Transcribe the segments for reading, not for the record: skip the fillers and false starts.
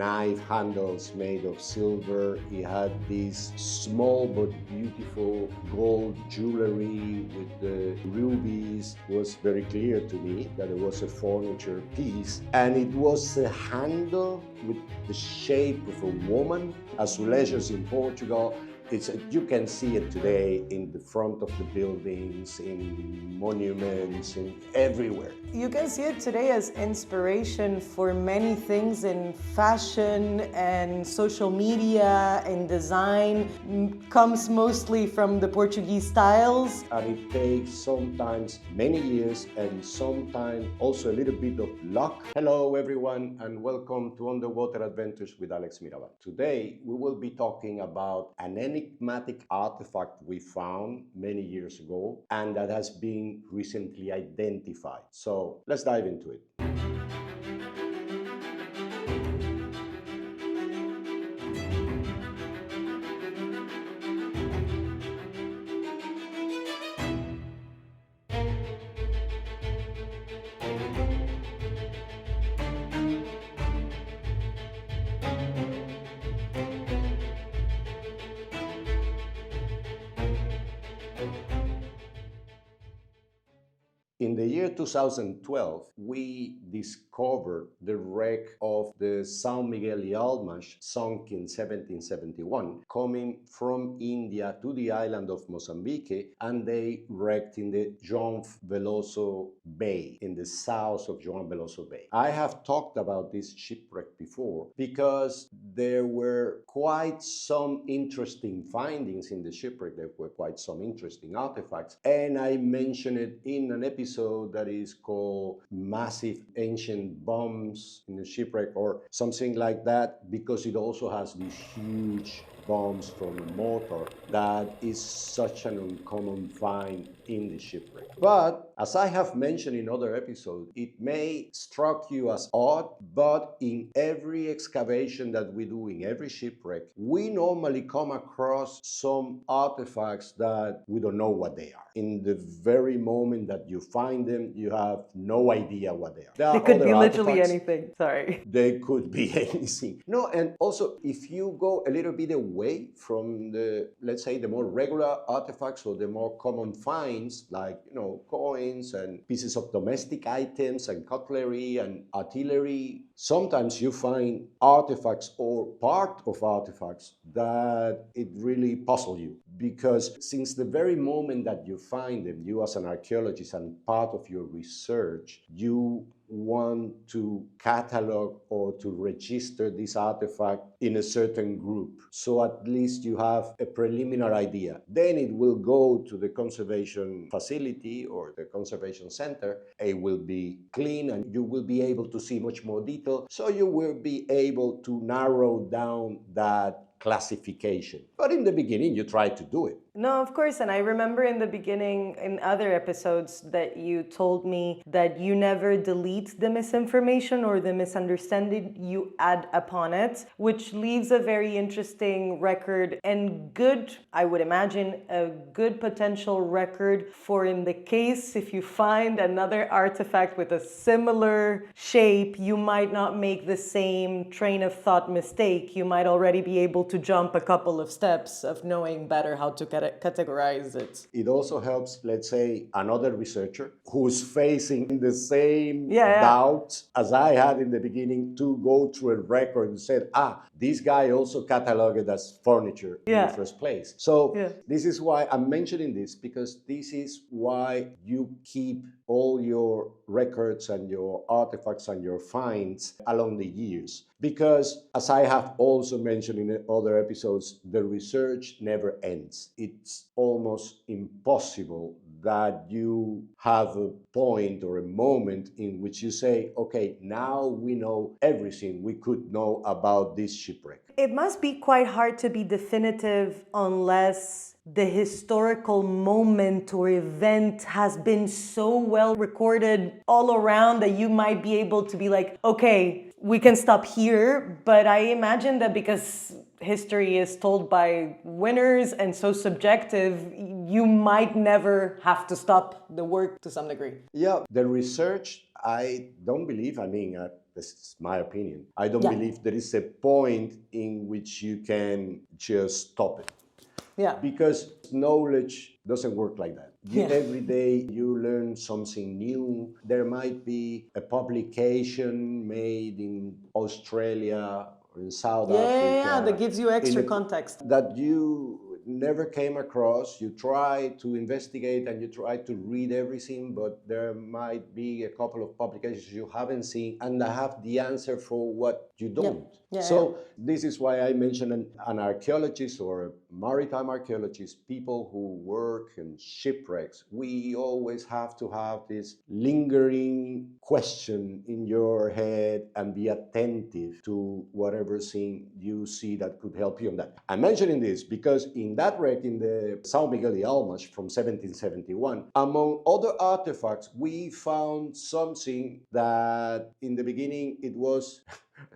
knife handles made of silver. It had this small but beautiful gold jewelry with the rubies. It was very clear to me that it was a furniture piece, and it was a handle with the shape of a woman. Azulejos in Portugal, you can see it today in the front of the buildings, in monuments, in everywhere. You can see it today as inspiration for many things in fashion and social media and design. Comes mostly from the Portuguese styles. And it takes sometimes many years and sometimes also a little bit of luck. Hello everyone and welcome to Underwater Adventures with Alex Mirabal. Today we will be talking about an enigmatic artifact we found many years ago and that has been recently identified. So let's dive into it. In the year 2012, we discovered the wreck of the São Miguel Almas, sunk in 1771, coming from India to the island of Mozambique, and they wrecked in the João Veloso Bay, in the south of João Veloso Bay. I have talked about this shipwreck before because there were quite some interesting findings in the shipwreck. There were quite some interesting artifacts, and I mentioned it in an episode that is called Massive Ancient Bombs in the Shipwreck or something like that, because it also has these huge bombs from a mortar that is such an uncommon find in the shipwreck. But as I have mentioned in other episodes, it may struck you as odd, but in every excavation that we do in every shipwreck, we normally come across some artifacts that we don't know what they are. In the very moment that you find them, you have no idea what they are. They could be literally anything. Sorry. They could be anything. No, and also if you go a little bit away from the, let's say, the more regular artifacts or the more common finds, like, coins and pieces of domestic items and cutlery and artillery, sometimes you find artifacts or part of artifacts that it really puzzle you. Because since the very moment that you find them, you as an archaeologist and part of your research, you want to catalog or to register this artifact in a certain group. So at least you have a preliminary idea. Then it will go to the conservation facility or the conservation center. It will be clean and you will be able to see much more detail. So you will be able to narrow down that classification. But in the beginning, you try to do it. No, of course. And I remember in the beginning, in other episodes, that you told me that you never delete the misinformation or the misunderstanding, you add upon it, which leaves a very interesting record and good, I would imagine, a good potential record for in the case if you find another artifact with a similar shape, you might not make the same train of thought mistake. You might already be able to jump a couple of steps of knowing better how to categorize it. It also helps, let's say, another researcher who's facing the same doubt as I had in the beginning to go through a record and said, this guy also cataloged as furniture in the first place. So this is why I'm mentioning this, because this is why you keep all your records and your artifacts and your finds along the years. Because as I have also mentioned in other episodes, the research never ends. It's almost impossible that you have a point or a moment in which you say, okay, now we know everything we could know about this shipwreck. It must be quite hard to be definitive unless the historical moment or event has been so well recorded all around that you might be able to be like, okay, we can stop here. But I imagine that because history is told by winners and so subjective, you might never have to stop the work to some degree. Yeah, the research, I don't believe, this is my opinion. I don't believe there is a point in which you can just stop it. Yeah. Because knowledge doesn't work like that. Every day you learn something new. There might be a publication made in Australia or in South Africa. That gives you extra context. That you never came across. You try to investigate and you try to read everything, but there might be a couple of publications you haven't seen and that have the answer for what you don't. This is why I mentioned an archaeologist or a maritime archaeologist, people who work in shipwrecks. We always have to have this lingering question in your head and be attentive to whatever thing you see that could help you on that. I'm mentioning this because in that wreck in the São Miguel de Almas from 1771, among other artifacts, we found something that in the beginning it was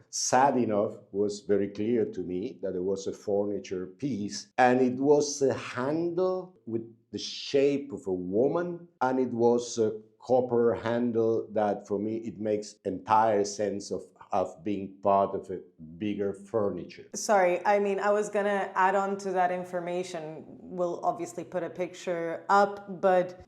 sad enough, was very clear to me that it was a furniture piece, and it was a handle with the shape of a woman, and it was a copper handle that for me it makes entire sense of being part of a bigger furniture. Sorry, I mean, I was gonna add on to that information. We'll obviously put a picture up,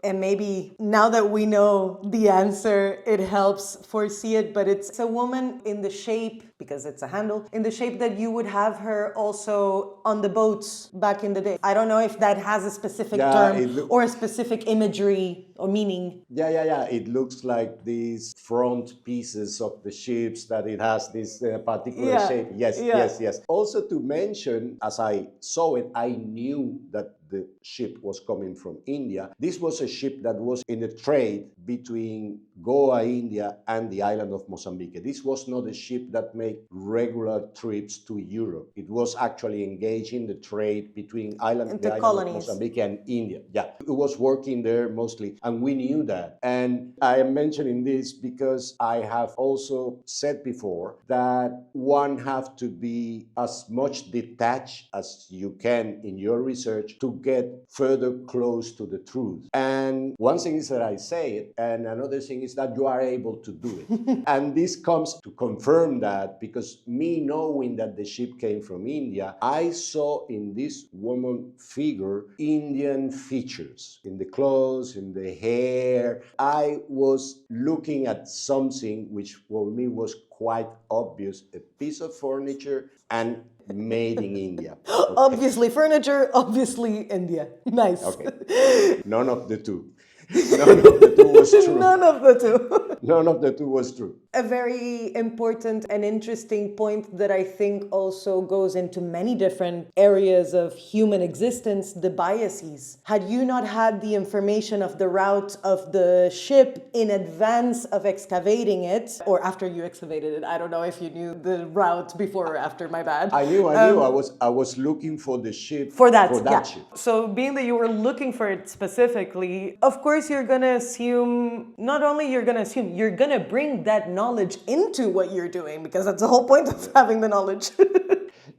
and maybe now that we know the answer, it helps foresee it, but it's a woman in the shape, because it's a handle, in the shape that you would have her also on the boats back in the day. I don't know if that has a specific term or a specific imagery or meaning. It looks like these front pieces of the ships that it has this particular shape. Yes. Also to mention, as I saw it, I knew that the ship was coming from India. This was a ship that was in a trade between Goa, India, and the island of Mozambique. This was not a ship that made regular trips to Europe. It was actually engaged in the trade between the island of Mozambique and India. It was working there mostly, and we knew that. And I am mentioning this because I have also said before that one have to be as much detached as you can in your research to get further close to the truth. And one thing is that I say it, and another thing is that you are able to do it. And this comes to confirm that, because me knowing that the ship came from India, I saw in this woman figure Indian features in the clothes, in the hair. I was looking at something which for me was quite obvious, a piece of furniture and made in India. Okay. Obviously furniture, obviously India. Nice. Okay. None of the two. None of the two was true. None of the two. None of the two was true. A very important and interesting point that I think also goes into many different areas of human existence, the biases. Had you not had the information of the route of the ship in advance of excavating it, or after you excavated it, I don't know if you knew the route before or after, my bad. I knew. I was looking for the ship. For that ship. So being that you were looking for it specifically, of course you're going to assume, not only you're going to assume, you're going to bring that knowledge into what you're doing, because that's the whole point of having the knowledge.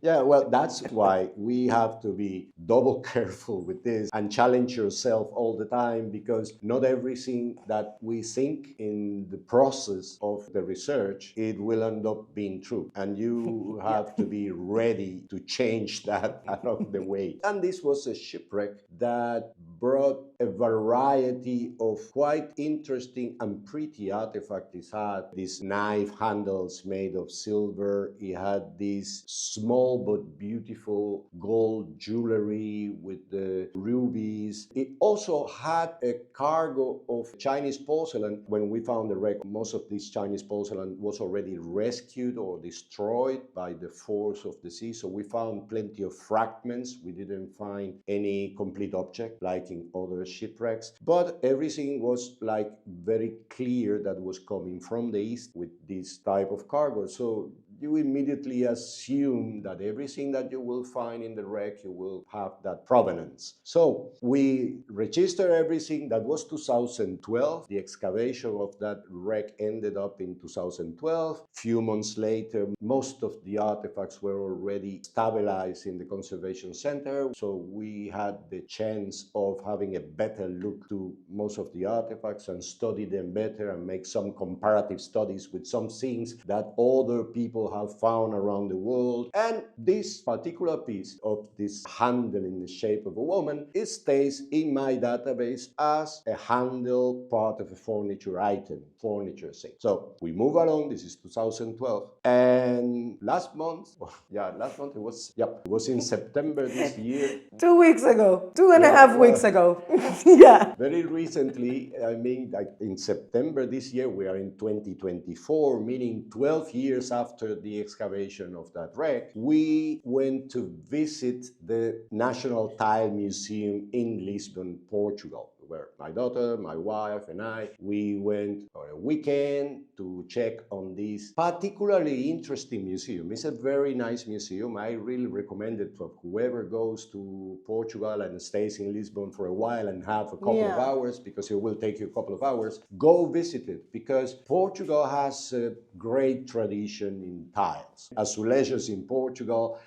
Yeah, well, that's why we have to be double careful with this and challenge yourself all the time, because not everything that we think in the process of the research, it will end up being true. And you have to be ready to change that along the way. And this was a shipwreck that brought a variety of quite interesting and pretty artifacts. It had these knife handles made of silver. It had these small but beautiful gold jewelry with the rubies. It also had a cargo of Chinese porcelain. When we found the wreck, most of this Chinese porcelain was already rescued or destroyed by the force of the sea. So we found plenty of fragments. We didn't find any complete object like in other shipwrecks, but everything was like very clear that was coming from the east with this type of cargo. So you immediately assume that everything that you will find in the wreck, you will have that provenance. So we register everything. That was 2012. The excavation of that wreck ended up in 2012. Few months later, most of the artifacts were already stabilized in the conservation center. So we had the chance of having a better look to most of the artifacts and study them better and make some comparative studies with some things that other people have found around the world. And this particular piece of this handle in the shape of a woman, it stays in my database as a handle part of a furniture item, furniture thing. So we move along. This is 2012. And last month it was in September this year. 2 weeks ago, 2.5 weeks ago. Yeah. Very recently, I mean, like in September this year, we are in 2024, meaning 12 years after the excavation of that wreck, we went to visit the National Tile Museum in Lisbon, Portugal, where my daughter, my wife, and I, we went for a weekend to check on this particularly interesting museum. It's a very nice museum. I really recommend it for whoever goes to Portugal and stays in Lisbon for a while and have a couple of hours, because it will take you a couple of hours. Go visit it, because Portugal has a great tradition in tiles. Azulejos in Portugal,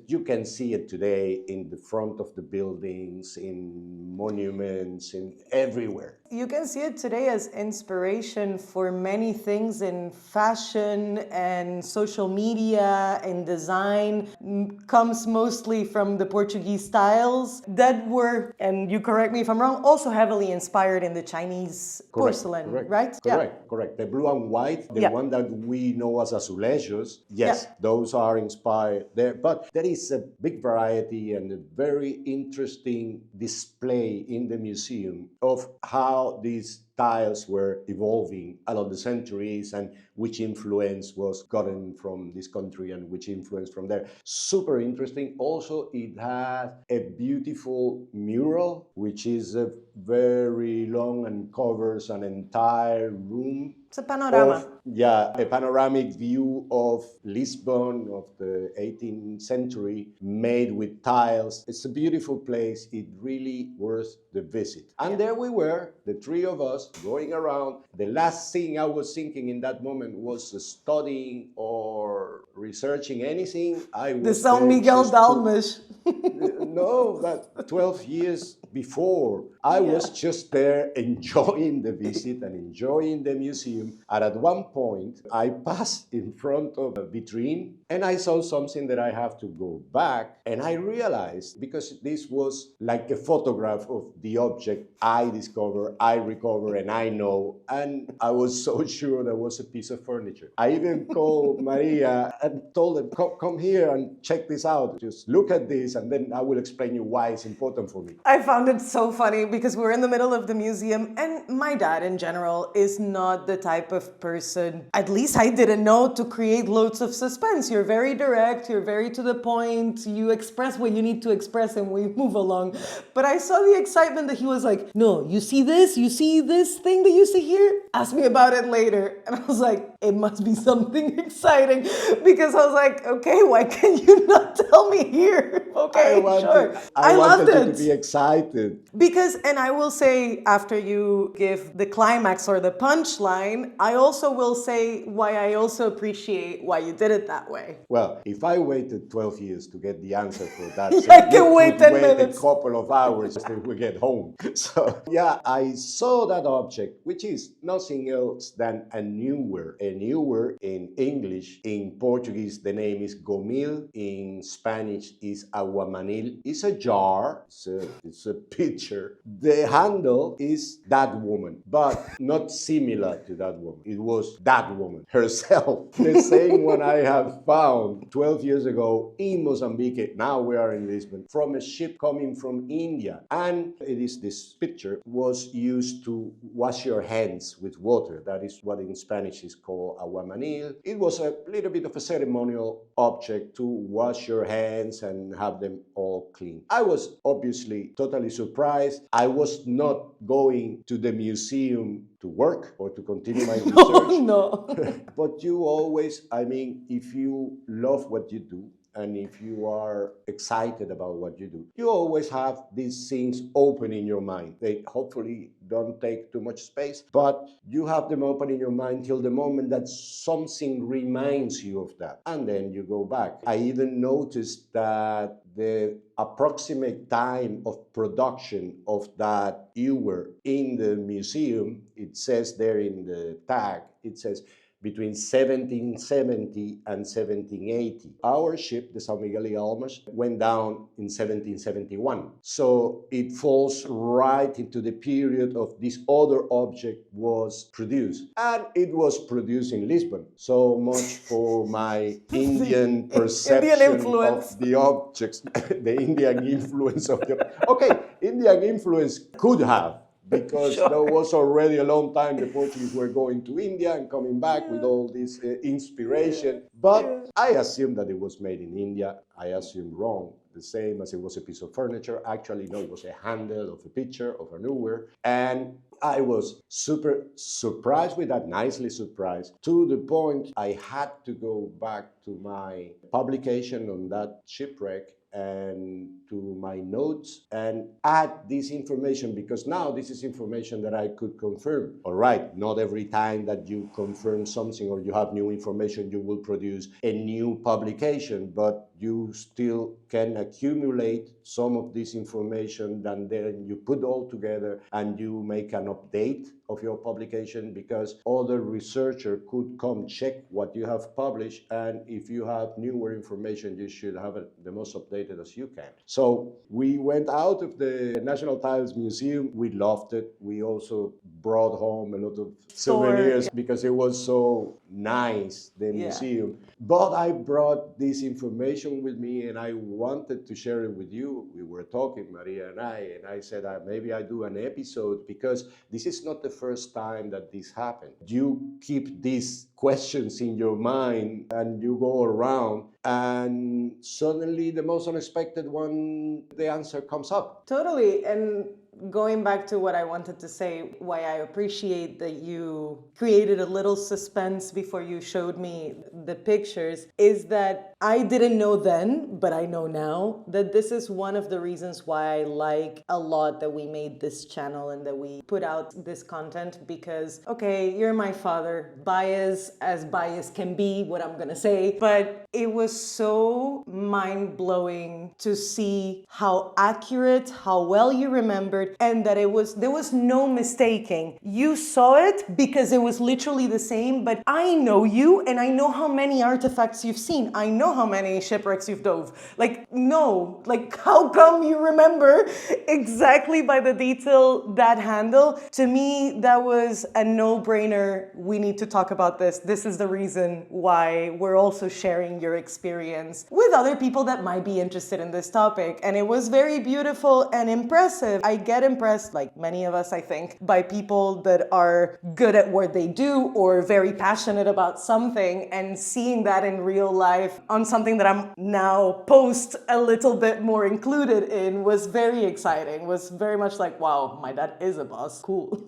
you can see it today in the front of the buildings, in monuments, in everywhere. You can see it today as inspiration for many things in fashion and social media and design. Comes mostly from the Portuguese styles that were, and you correct me if I'm wrong, also heavily inspired in the Chinese porcelain, right? Correct. The blue and white, the one that we know as azulejos, yes, those are inspired there. But there is a big variety and a very interesting display in the museum of how these tiles were evolving along the centuries and which influence was gotten from this country and which influence from there. Super interesting. Also, it has a beautiful mural, which is very long and covers an entire room. It's a panorama. A panoramic view of Lisbon of the 18th century made with tiles. It's a beautiful place. It really worth the visit. And there we were, the three of us going around. The last thing I was thinking in that moment was studying or researching anything. I was the São Miguel Dalmas. No, that 12 years before, I was just there enjoying the visit and enjoying the museum. And at one point, I passed in front of a vitrine and I saw something that I have to go back. And I realized, because this was like a photograph of the object I discover, I recover, and I know. And I was so sure there was a piece of furniture. I even called Maria and told her, come here and check this out. Just look at this, and then I will explain you why it's important for me. I found it so funny because we're in the middle of the museum, and my dad in general is not the type of person, at least I didn't know, to create loads of suspense. You're very direct, you're very to the point, you express what you need to express and we move along. But I saw the excitement that he was like, no, you see this thing that you see here? Ask me about it later. And I was like, it must be something exciting, because I was like, okay, why can you not tell me here? Okay, sure. I loved wanted it. you to be excited. Because, and I will say, after you give the climax or the punchline, I also will say why I also appreciate why you did it that way. Well, if I waited 12 years to get the answer for that, I can wait 10 minutes. A couple of hours till we get home. So, yeah, I saw that object, which is nothing else than a newer. A newer in English. In Portuguese, the name is gomil. In Spanish is aguamanil. It's a jar. It's a pitcher. The handle is that woman, but not similar to that woman. It was that woman herself. The same one I have found 12 years ago in Mozambique. Now we are in Lisbon, from a ship coming from India. And it is this pitcher was used to wash your hands with water. That is what in Spanish is called aguamanil. It was a little bit of a ceremonial object to wash your hands and have them all clean. I was obviously totally totally surprised. I was not going to the museum to work or to continue my research. No. But you always, I mean, if you love what you do, and if you are excited about what you do, you always have these things open in your mind. They hopefully don't take too much space, but you have them open in your mind till the moment that something reminds you of that. And then you go back. I even noticed that the approximate time of production of that ewer in the museum, it says there in the tag, it says between 1770 and 1780. Our ship, the São Miguel y Almas, went down in 1771. So it falls right into the period of this other object was produced. And it was produced in Lisbon. So much for my Indian perception of the objects, the Indian influence of the... Okay, Indian influence could have, because there was already a long time the Portuguese were going to India and coming back with all this inspiration. But I assumed that it was made in India. I assumed wrong. The same as it was a piece of furniture. Actually, no, it was a handle of a picture of an ewer. And I was super surprised with that, nicely surprised, to the point I had to go back to my publication on that shipwreck and to my notes and add this information, because now this is information that I could confirm. All right, not every time that you confirm something or you have new information, you will produce a new publication, but you still can accumulate some of this information, and then you put all together and you make an update of your publication, because other researcher could come check what you have published, and if you have newer information, you should have it the most updated as you can. So we went out of the National Tiles Museum. We loved it. We also brought home a lot of souvenirs because it was so nice, the museum. But I brought this information with me and I wanted to share it with you. We were talking, Maria and I said maybe I do an episode, because this is not the first time that this happened. You keep these questions in your mind and you go around, and suddenly the most unexpected one, the answer comes up. Totally. And going back to what I wanted to say, why I appreciate that you created a little suspense before you showed me the pictures, is that I didn't know then, but I know now, that this is one of the reasons why I like a lot that we made this channel and that we put out this content, because, okay, you're my father, bias as bias can be, what I'm gonna say, but it was so mind-blowing to see how accurate, how well you remembered, and that there was no mistaking. You saw it because it was literally the same, but I know you and I know how many artifacts you've seen. I know how many shipwrecks you've dove. Like, no, like, how come you remember exactly by the detail that handle? To me, that was a no-brainer. We need to talk about this. This is the reason why we're also sharing your experience with other people that might be interested in this topic. And it was very beautiful and impressive. I get impressed, like many of us, I think, by people that are good at what they do or very passionate about something, and seeing that in real life on something that I'm now post a little bit more included in was very exciting. Was very much like, wow, my dad is a boss. Cool.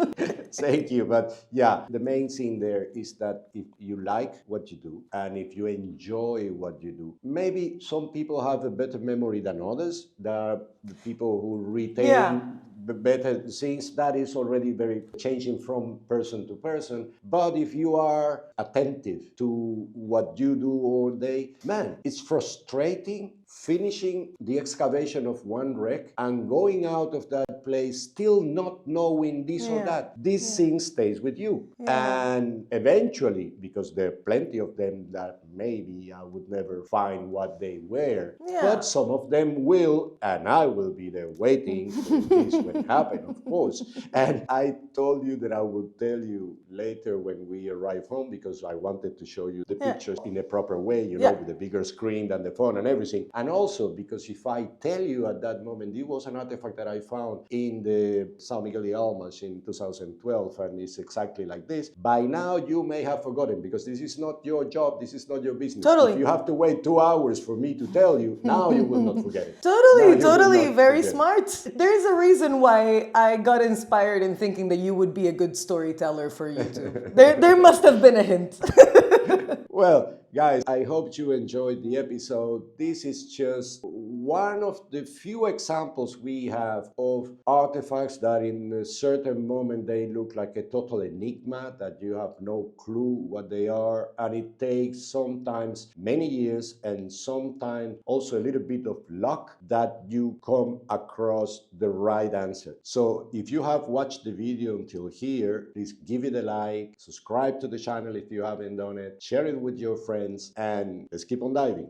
Thank you. But yeah, the main thing there is that if you like what you do and if you enjoy what you do, maybe some people have a better memory than others. There are the people who retain better things. That is already very changing from person to person. But if you are attentive to what you do all day, man, it's frustrating finishing the excavation of one wreck and going out of that place still not knowing this or that. This thing stays with you. And eventually, because there are plenty of them that maybe I would never find what they were, but some of them will, and I will be there waiting for this when it happen, of course. And I told you that I would tell you later when we arrive home, because I wanted to show you the pictures in a proper way, you know, with a bigger screen than the phone and everything. And also because if I tell you at that moment, it was an artifact that I found in the São Miguel de Almas in 2012, and it's exactly like this, by now you may have forgotten, because this is not your job, this is not your business. Totally. If you have to wait 2 hours for me to tell you, now you will not forget it. Totally, very smart. There's a reason why I got inspired in thinking that you would be a good storyteller for YouTube. There must have been a hint. Well, guys, I hope you enjoyed the episode. This is just one of the few examples we have of artifacts that in a certain moment they look like a total enigma, that you have no clue what they are, and it takes sometimes many years and sometimes also a little bit of luck that you come across the right answer. So if you have watched the video until here, please give it a like, subscribe to the channel if you haven't done it, share it with your friends, and let's keep on diving.